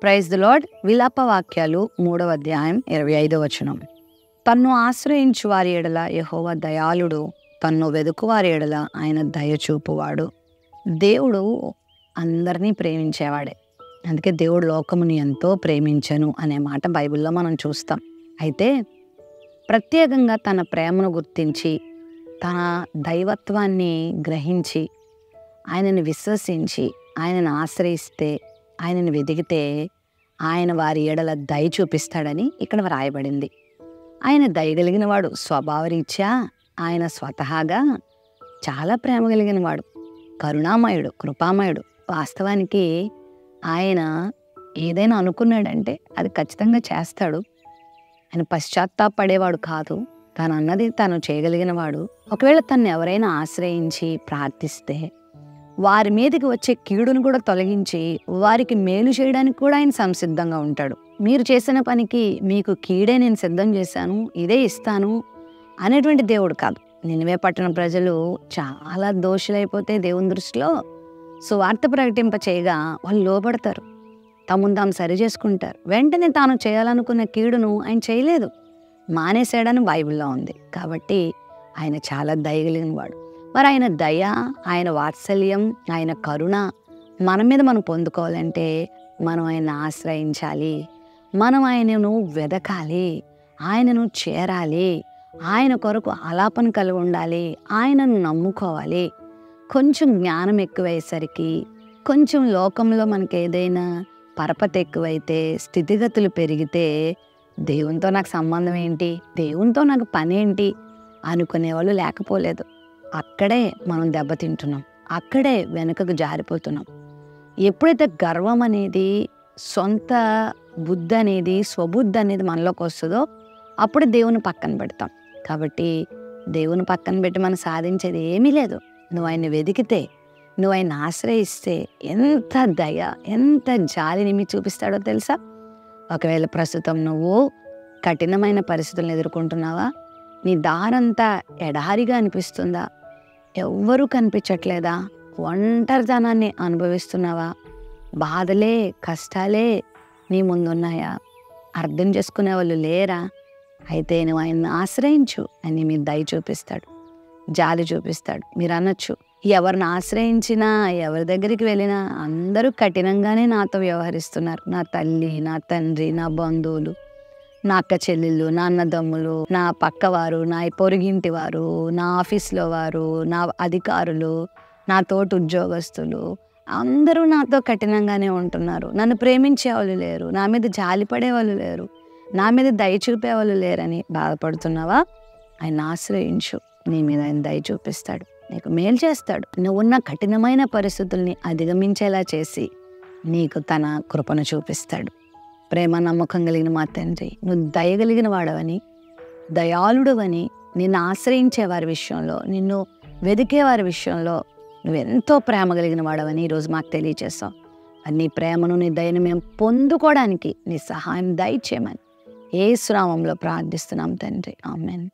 Praise the lord. విలాప వాక్యాలు 3వ అధ్యాయం 25వ వచనం. తన్ను ఆశ్రయించు వారి ఎడల యెహోవా దయాళుడు, తన్ను వెదుకు వారి ఎడల ఆయన దయ చూపువాడు. దేవుడు అందరినీ ప్రేమించేవాడే. అందుకే దేవుడు లోకముని ఎంతో ప్రేమించెను అనే మాట బైబిల్లో మనం చూస్తాం. అయితే ప్రత్యేకంగా తన ప్రేమను గుర్తించి, తన దైవత్వాన్ని గ్రహించి, ఆయనను విశ్వసించి, ఆయనను ఆశ్రయిస్తే, ఆయనను వెదిగితే ఆయన వారి ఎడల దయ చూపిస్తాడని ఇక్కడ వ్రాయబడింది. ఆయన దయగలిగిన వాడు. స్వభావరీత్యా ఆయన స్వతహాగా చాలా ప్రేమ కలిగిన వాడు, కరుణామయుడు, కృపామయుడు. వాస్తవానికి ఆయన ఏదైనా అనుకున్నాడంటే అది ఖచ్చితంగా చేస్తాడు. ఆయన పశ్చాత్తాపడేవాడు కాదు. తను అన్నది తను చేయగలిగిన వాడు. ఒకవేళ తను ఎవరైనా ఆశ్రయించి ప్రార్థిస్తే వారి మీదకి వచ్చే కీడును కూడా తొలగించి వారికి మేలు చేయడానికి కూడా ఆయన సంసిద్ధంగా ఉంటాడు. మీరు చేసిన పనికి మీకు కీడే నేను సిద్ధం చేశాను, ఇదే ఇస్తాను అనేటువంటి దేవుడు కాదు. నినివే పట్టణ ప్రజలు చాలా దోషులైపోతే దేవుని దృష్టిలో సువార్త ప్రకటింప చేయగా వాళ్ళు లోబడతారు, తమను తాము సరి చేసుకుంటారు. వెంటనే తాను చేయాలనుకున్న కీడును ఆయన చేయలేదు, మానేశాడని బైబిల్లో ఉంది. కాబట్టి ఆయన చాలా దయగలిగిన వాడు. మరి ఆయన దయ, ఆయన వాత్సల్యం, ఆయన కరుణ మన మీద మనం పొందుకోవాలంటే మనం ఆయన్ని ఆశ్రయించాలి, మనం ఆయనను వెదకాలి, ఆయనను చేరాలి, ఆయన కొరకు ఆలాపన కలిగి ఉండాలి, ఆయనను నమ్ముకోవాలి. కొంచెం జ్ఞానం ఎక్కువయ్యేసరికి, కొంచెం లోకంలో మనకి ఏదైనా పరపతి ఎక్కువైతే, స్థితిగతులు పెరిగితే దేవునితో నాకు సంబంధం ఏంటి, దేవునితో నాకు పని ఏంటి అనుకునేవాళ్ళు లేకపోలేదు. అక్కడే మనం దెబ్బతింటున్నాం, అక్కడే వెనుకకు జారిపోతున్నాం. ఎప్పుడైతే గర్వం అనేది, సొంత బుద్ధి అనేది, స్వబుద్ధి అనేది మనలోకి వస్తుందో అప్పుడు దేవుని పక్కన పెడతాం. కాబట్టి దేవుని పక్కన పెట్టి మనం సాధించేది ఏమీ లేదు. నువ్వు ఆయన్ని వెతికితే, నువ్వు ఆయన్ని ఆశ్రయిస్తే ఎంత దయ, ఎంత జాలిని మీకు చూపిస్తాడో తెలుసా. ఒకవేళ ప్రస్తుతం నువ్వు కఠినమైన పరిస్థితులను ఎదుర్కొంటున్నావా, నీ దారంతా ఎడారిగా అనిపిస్తుందా, ఎవ్వరూ కనిపించట్లేదా, ఒంటరితనాన్ని అనుభవిస్తున్నావా, బాధలే కష్టాలే నీ ముందున్నాయా, అర్థం చేసుకునే వాళ్ళు లేరా, అయితే నువ్వు ఆయన్ని ఆశ్రయించు, అని మీ దయ చూపిస్తాడు, జాలి చూపిస్తాడు. మీరు అనొచ్చు, ఎవరిని ఆశ్రయించినా, ఎవరి దగ్గరికి వెళ్ళినా అందరూ కఠినంగానే నాతో వ్యవహరిస్తున్నారు. నా తల్లి, నా తండ్రి, నా బంధువులు, నా అక్క చెల్లెళ్ళు, నా అన్నదమ్ములు, నా పక్కవారు, నా పొరుగింటి వారు, నా ఆఫీస్లో వారు, నా అధికారులు, నా తోటి ఉద్యోగస్తులు అందరూ నాతో కఠినంగానే ఉంటున్నారు. నన్ను ప్రేమించే వాళ్ళు లేరు, నా మీద జాలిపడే వాళ్ళు లేరు, నా మీద దయ చూపేవాళ్ళు లేరని బాధపడుతున్నావా? ఆయన ఆశ్రయించు, నీ మీద ఆయన దయ చూపిస్తాడు, నీకు మేలు చేస్తాడు. నువ్వున్న కఠినమైన పరిస్థితుల్ని అధిగమించేలా చేసి నీకు తన కృపను చూపిస్తాడు. ప్రేమ నమ్మకం కలిగిన మా తండ్రి, నువ్వు దయగలిగిన వాడవని, దయాళుడవని, నిన్ను ఆశ్రయించే వారి విషయంలో, నిన్ను వెదికే వారి విషయంలో నువ్వెంతో ప్రేమ కలిగిన వాడవని ఈరోజు మాకు తెలియచేస్తావు. నీ ప్రేమను, నీ దయను మేము పొందుకోవడానికి నీ సహాయం దయచేయమని యేసు నామములో ప్రార్థిస్తున్నాం తండ్రి. ఆమేన్.